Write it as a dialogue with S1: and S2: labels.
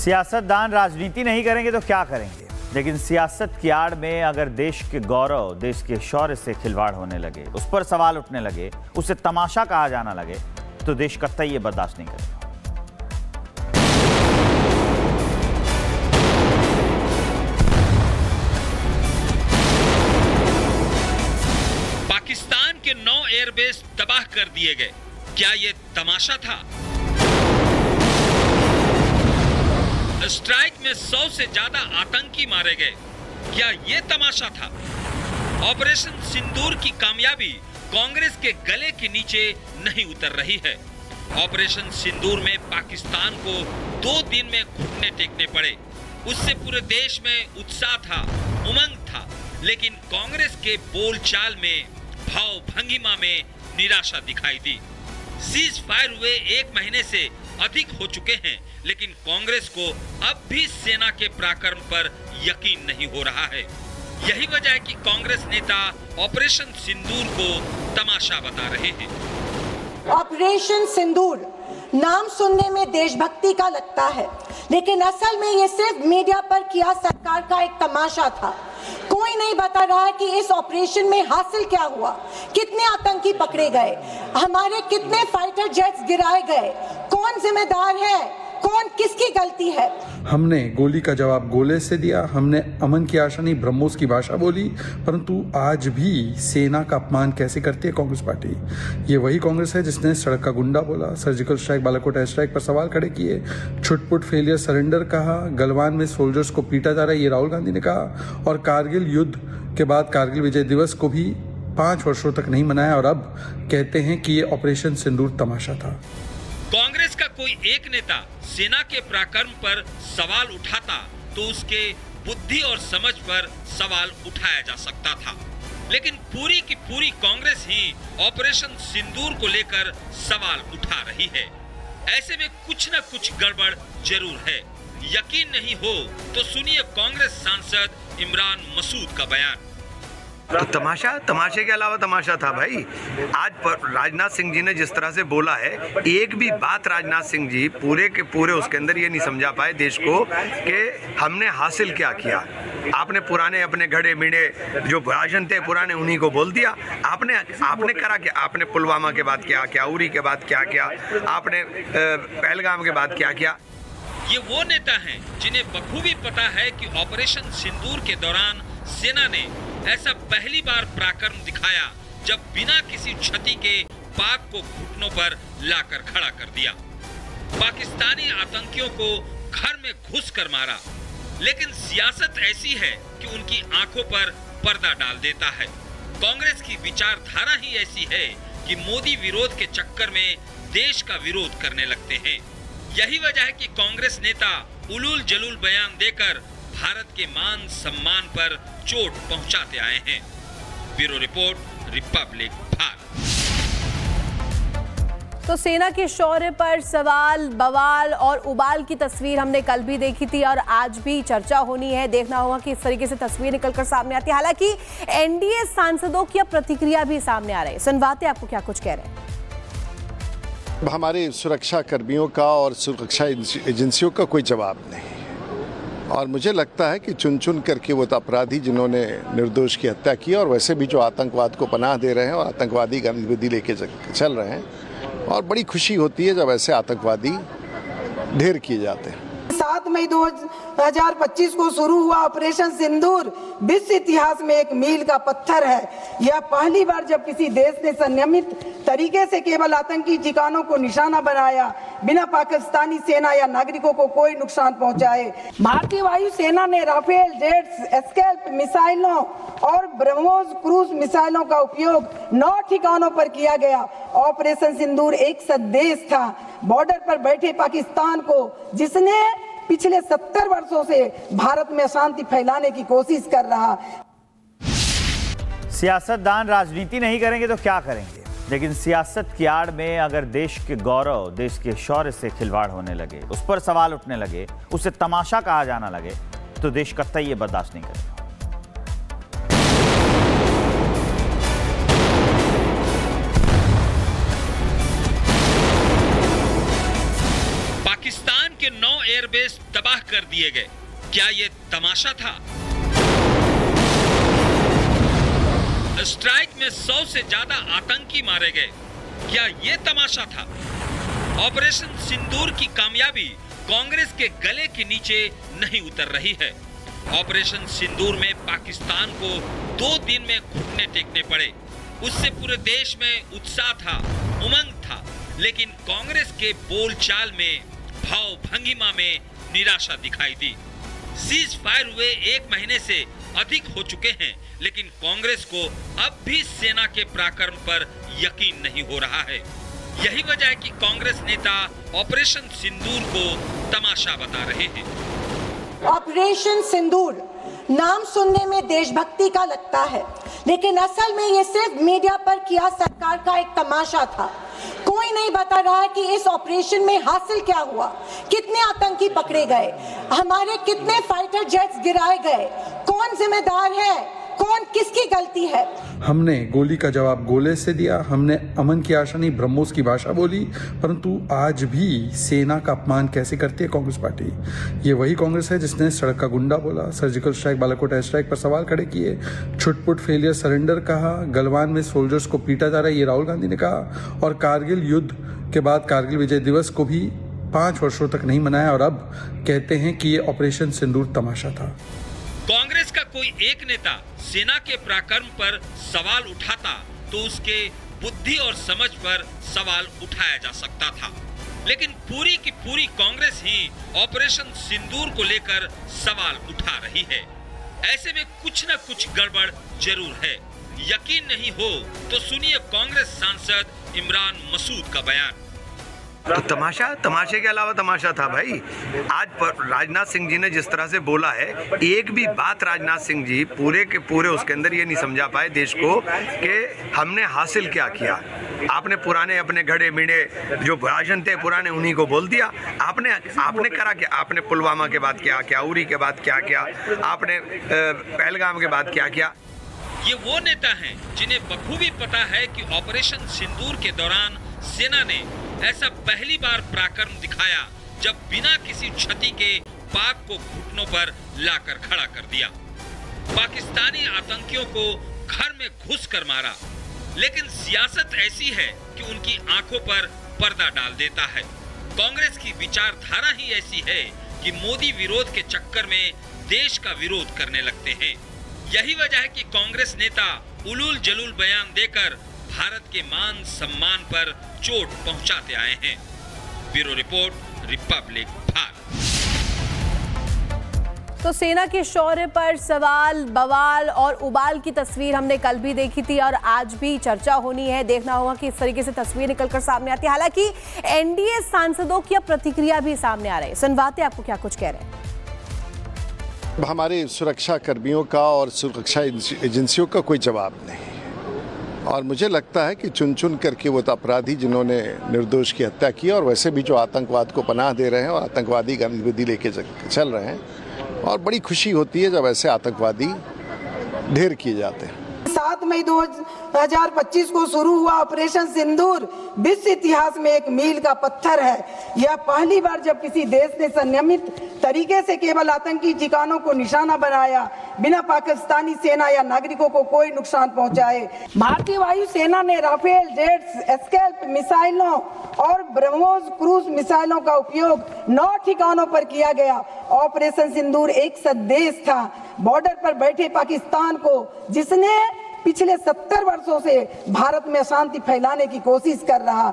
S1: सियासतदान राजनीति नहीं करेंगे तो क्या करेंगे, लेकिन सियासत की आड़ में अगर देश के गौरव, देश के शौर्य से खिलवाड़ होने लगे, उस पर सवाल उठने लगे, उसे तमाशा कहा जाना लगे, तो देश कतई ये बर्दाश्त नहीं करेगा।
S2: पाकिस्तान के 9 एयरबेस तबाह कर दिए गए। क्या ये तमाशा था? स्ट्राइक में 100 से ज्यादा आतंकी मारे गए। क्या ये तमाशा था? ऑपरेशन सिंदूर की कामयाबी कांग्रेस के गले के नीचे नहीं उतर रही है। ऑपरेशन सिंदूर में पाकिस्तान को 2 दिन में घुटने टेकने पड़े। उससे पूरे देश में उत्साह था, उमंग था, लेकिन कांग्रेस के बोलचाल में, भाव भंगिमा में निराशा दिखाई दी। सीज फायर हुए 1 महीने से अधिक हो चुके हैं, लेकिन कांग्रेस को अब भी सेना के पराक्रम पर यकीन नहीं हो रहा है। यही वजह है कि कांग्रेस नेता ऑपरेशन सिंदूर को तमाशा बता रहे हैं।
S3: ऑपरेशन सिंदूर नाम सुनने में देशभक्ति का लगता है, लेकिन असल में ये सिर्फ मीडिया पर किया सरकार का एक तमाशा था। कोई नहीं बता रहा है कि इस ऑपरेशन में हासिल क्या हुआ, कितने आतंकी पकड़े गए, हमारे कितने फाइटर जेट्स गिराए गए, कौन जिम्मेदार है, कौन किसकी गलती है।
S4: हमने गोली का जवाब गोले से दिया, हमने अमन की आशा नहीं ब्रह्मोस की भाषा बोली, परंतु आज भी सेना का अपमान कैसे करती है कांग्रेस पार्टी। ये वही कांग्रेस है जिसने सड़क का गुंडा बोला, surgical strike, Balakot air strike पर सवाल खड़े किए, छुटपुट फेलियर सरेंडर कहा, गलवान में सोल्जर्स को पीटा जा रहा है ये राहुल गांधी ने कहा, और कारगिल युद्ध के बाद कारगिल विजय दिवस को भी 5 वर्षों तक नहीं मनाया, और अब कहते हैं कि ये ऑपरेशन सिंदूर तमाशा था।
S2: कांग्रेस का कोई एक नेता सेना के पराक्रम पर सवाल उठाता तो उसके बुद्धि और समझ पर सवाल उठाया जा सकता था, लेकिन पूरी की पूरी कांग्रेस ही ऑपरेशन सिंदूर को लेकर सवाल उठा रही है। ऐसे में कुछ न कुछ गड़बड़ जरूर है। यकीन नहीं हो तो सुनिए कांग्रेस सांसद इमरान मसूद का बयान।
S5: तो तमाशे के अलावा तमाशा था भाई। आज राजनाथ सिंह जी ने जिस तरह से बोला है, एक भी बात राजनाथ सिंह जी पूरे के पूरे उसके अंदर ये नहीं समझा पाए देश को कि हमने हासिल क्या किया। आपने पुराने अपने घड़े मिड़े जो भाषण थे पुराने उन्हीं को बोल दिया। आपने करा क्या? आपने पुलवामा के बाद क्या किया, उरी के बाद क्या किया, आपने पहलगाम के बाद क्या किया।
S2: ये वो नेता हैं जिन्हें बखूबी पता है कि ऑपरेशन सिंदूर के दौरान सेना ने ऐसा पहली बार पराक्रम दिखाया जब बिना किसी क्षति के पाक को घुटनों पर लाकर खड़ा कर दिया। पाकिस्तानी आतंकियों को घर में घुस कर मारा, लेकिन सियासत ऐसी है कि उनकी आंखों पर पर्दा डाल देता है। कांग्रेस की विचारधारा ही ऐसी है कि मोदी विरोध के चक्कर में देश का विरोध करने लगते हैं। यही वजह है कि कांग्रेस नेता उलूल जलूल बयान देकर भारत के मान सम्मान पर चोट पहुंचाते आए हैं। Bureau report, Republic Bharat.
S6: तो सेना के शौर्य पर सवाल, बवाल और उबाल की तस्वीर हमने कल भी देखी थी और आज भी चर्चा होनी है। देखना होगा कि इस तरीके से तस्वीर निकलकर सामने आती है। हालांकि एनडीए सांसदों की प्रतिक्रिया भी सामने आ रही है। सुनवाते आपको क्या कुछ कह रहे हैं।
S7: हमारे सुरक्षा कर्मियों का और सुरक्षा एजेंसियों का कोई जवाब नहीं, और मुझे लगता है कि चुन चुन करके वो अपराधी जिन्होंने निर्दोष की हत्या की, और वैसे भी जो आतंकवाद को पनाह दे रहे हैं और आतंकवादी गतिविधि लेके चल रहे हैं, और बड़ी खुशी होती है जब ऐसे आतंकवादी ढेर किए जाते हैं।
S3: 7 मई 2025 को शुरू हुआ ऑपरेशन सिंदूर विश्व इतिहास में एक मील का पत्थर है। यह पहली बार जब किसी देश ने संयमित तरीके से केवल आतंकी ठिकानों को निशाना बनाया, बिना पाकिस्तानी सेना या नागरिकों को कोई नुकसान पहुंचाए। भारतीय वायु सेना ने राफेल जेट्स, एस्केल्प मिसाइलों और ब्रह्मोस क्रूज मिसाइलों का उपयोग 9 ठिकानों पर किया गया। ऑपरेशन सिंदूर एक संदेश था बॉर्डर पर बैठे पाकिस्तान को, जिसने पिछले 70 वर्षों से भारत में शांति फैलाने की कोशिश कर रहा।
S1: सियासतदान राजनीति नहीं करेंगे तो क्या करेंगे, लेकिन सियासत की आड़ में अगर देश के गौरव, देश के शौर्य से खिलवाड़ होने लगे, उस पर सवाल उठने लगे, उसे तमाशा कहा जाना लगे, तो देश कतई ये बर्दाश्त नहीं करेगा।
S2: पाकिस्तान के 9 एयरबेस तबाह कर दिए गए। क्या ये तमाशा था? स्ट्राइक में 100 से ज्यादा आतंकी मारे गए। क्या ये तमाशा था? ऑपरेशन सिंदूर की कामयाबी कांग्रेस के गले के नीचे नहीं उतर रही है। ऑपरेशन सिंदूर में पाकिस्तान को 2 दिन में घुटने टेकने पड़े। उससे पूरे देश में उत्साह था, उमंग था, लेकिन कांग्रेस के बोलचाल में, भाव भंगिमा में निराशा दिखाई दी। सीज फायर हुए 1 महीने से अधिक हो चुके हैं, लेकिन कांग्रेस को अब भी सेना के पराक्रम पर यकीन नहीं हो रहा है। यही वजह है कि कांग्रेस नेता ऑपरेशन सिंदूर को तमाशा बता रहे हैं।
S8: ऑपरेशन सिंदूर नाम सुनने में देशभक्ति का लगता है, लेकिन असल में ये सिर्फ मीडिया पर किया सरकार का एक तमाशा था। कोई नहीं बता रहा है कि इस ऑपरेशन में हासिल क्या हुआ, कितने आतंकी पकड़े गए, हमारे कितने फाइटर जेट्स गिराए गए, कौन जिम्मेदार है, कौन किसकी गलती है।
S4: हमने गोली का जवाब गोले से दिया, हमने अमन की आशा नहीं ब्रह्मोस की भाषा बोली, परंतु आज भी सेना का अपमान कैसे करती है कांग्रेस पार्टी। ये वही कांग्रेस है जिसने सड़क का गुंडा बोला, surgical strike, Balakot air strike पर सवाल खड़े किए, छुटपुट फेलियर सरेंडर कहा, गलवान में सोल्जर्स को पीटा जा रहा है ये राहुल गांधी ने कहा, और कारगिल युद्ध के बाद कारगिल विजय दिवस को भी 5 वर्षों तक नहीं मनाया, और अब कहते हैं कि ये ऑपरेशन सिंदूर तमाशा था।
S2: कांग्रेस का कोई एक नेता सेना के पराक्रम पर सवाल उठाता तो उसके बुद्धि और समझ पर सवाल उठाया जा सकता था, लेकिन पूरी की पूरी कांग्रेस ही ऑपरेशन सिंदूर को लेकर सवाल उठा रही है। ऐसे में कुछ न कुछ गड़बड़ जरूर है। यकीन नहीं हो तो सुनिए कांग्रेस सांसद इमरान मसूद का बयान।
S5: तो तमाशे के अलावा तमाशा था भाई। आज राजनाथ सिंह जी ने जिस तरह से बोला है, एक भी बात राजनाथ सिंह जी पूरे के पूरे उसके अंदर ये नहीं समझा पाए देश को कि हमने हासिल क्या किया। आपने पुराने अपने घड़े मिड़े जो भाषण थे पुराने उन्हीं को बोल दिया। आपने करा क्या? आपने पुलवामा के बाद क्या, उरी के बाद क्या, आपने पहलगाम के बाद क्या।
S2: ये वो नेता हैं जिन्हें बखूबी पता है कि ऑपरेशन सिंदूर के दौरान सेना ने ऐसा पहली बार पराक्रम दिखाया जब बिना किसी क्षति के पाक को घुटनों पर लाकर खड़ा कर दिया। पाकिस्तानी आतंकियों को घर में घुस कर मारा, लेकिन सियासत ऐसी है कि उनकी आंखों पर पर्दा डाल देता है। कांग्रेस की विचारधारा ही ऐसी है कि मोदी विरोध के चक्कर में देश का विरोध करने लगते हैं। यही वजह है कि कांग्रेस नेता उलूल जलूल बयान देकर भारत के मान सम्मान पर चोट पहुंचाते आए हैं। Bureau report, Republic Bharat.
S6: तो सेना के शौर्य पर सवाल, बवाल और उबाल की तस्वीर हमने कल भी देखी थी और आज भी चर्चा होनी है। देखना होगा कि इस तरीके से तस्वीर निकलकर सामने आती है। हालांकि एनडीए सांसदों की प्रतिक्रिया भी सामने आ रही है। सुनवाते आपको क्या कुछ कह रहे हैं।
S7: हमारे सुरक्षा कर्मियों का और सुरक्षा एजेंसियों का कोई जवाब नहीं, और मुझे लगता है कि चुन चुन करके वो अपराधी जिन्होंने निर्दोष की हत्या की और वैसे भी जो आतंकवाद को पनाह दे रहे हैं और आतंकवादी गतिविधि लेके चल रहे हैं, और बड़ी खुशी होती है जब ऐसे आतंकवादी ढेर किए जाते हैं।
S3: 7 मई 2025 को शुरू हुआ ऑपरेशन सिंदूर विश्व इतिहास में एक मील का पत्थर है। यह पहली बार जब किसी देश ने संयमित तरीके से केवल आतंकी ठिकानों को निशाना बनाया, बिना पाकिस्तानी सेना या नागरिकों को कोई नुकसान पहुंचाए। भारतीय वायुसेना ने राफेल जेट्स, स्कैल्प मिसाइलों और ब्रह्मोस क्रूज मिसाइलों का उपयोग 9 ठिकानों पर किया गया। ऑपरेशन सिंदूर एक संदेश था बॉर्डर पर बैठे पाकिस्तान को, जिसने पिछले 70 वर्षों से भारत में अशांति फैलाने की कोशिश कर रहा।